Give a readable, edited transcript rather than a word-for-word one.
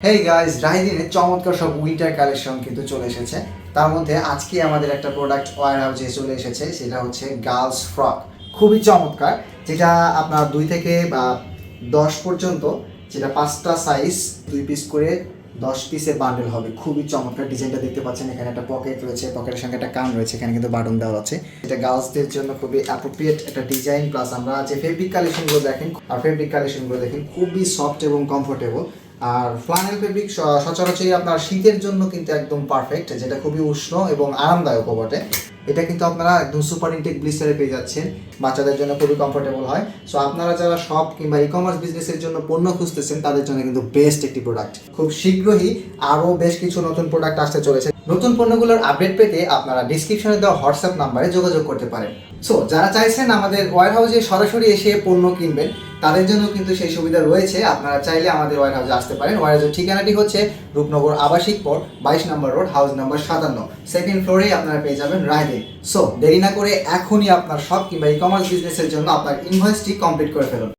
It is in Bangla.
হেই গাইস, রাহিদিনের চমৎকার সব উইন্টার কালেকশন কিন্তু চলে এসেছে। তার মধ্যে আজকে আমাদের একটা প্রোডাক্ট ওয়ার হাউসে চলে এসেছে, সেটা হচ্ছে গার্লস ফ্রক। খুবই চমৎকার, যেটা আপনার 2 থেকে 10 পর্যন্ত, যেটা 5টা সাইজ, 2 পিস করে 10 পিসের বান্ডেল হবে। খুবই চমৎকার ডিজাইনটা দেখতে পাচ্ছেন। এখানে একটা পকেট রয়েছে, পকেটের সঙ্গে একটা কান রয়েছে, এখানে কিন্তু বাটন দেওয়া আছে। এটা গার্লসদের জন্য খুবই অ্যাপ্রোপ্রিয়েট একটা ডিজাইন। প্লাস আমরা যে ফেব্রিক কালেকশনগুলো দেখেন খুবই সফট এবং কমফোর্টেবল। আর ফ্লানেল ফেব্রিক সচরাচরই আপনার শীতের জন্য কিন্তু একদম পারফেক্ট, যেটা খুবই উষ্ণ এবং আরামদায়ক বটে। এটা কিন্তু আপনারা একদম সুপার ইনটেক ব্লিস্টারে পেয়ে যাচ্ছেন, বাচ্চাদের জন্য খুবই কমফোর্টেবল হয়। সো আপনারা যারা শপ কিংবা ই কমার্স বিজনেসের জন্য পণ্য খুঁজতেছেন, তাদের জন্য কিন্তু বেস্ট একটি প্রোডাক্ট। খুব শীঘ্রই আরও বেশ কিছু নতুন প্রোডাক্ট আসতে চলেছে। নতুন পণ্যগুলোর আপডেট পেতে আপনারা ডিসক্রিপশনে দেওয়া হোয়াটসঅ্যাপ নাম্বারে যোগাযোগ করতে পারেন। সো যারা চাইছেন আমাদের ওয়্যার হাউসে সরাসরি এসে পণ্য কিনবেন, তাদের জন্য কিন্তু সেই সুবিধা রয়েছে। আপনারা চাইলে আমাদের ওয়্যার হাউসে আসতে পারেন। ওয়্যার হাউসের ঠিকানাটি হচ্ছে রূপনগর আবাসিক পথ 22 নম্বর রোড, হাউস নাম্বার 57, সেকেন্ড ফ্লোরেই আপনারা পেয়ে যাবেন রাহিদিন। সো দেরি না করে এখনই আপনার শপ কিংবা ই কমার্স বিজনেসের জন্য আপনার ইনভয়েসটি কমপ্লিট করে ফেলুন।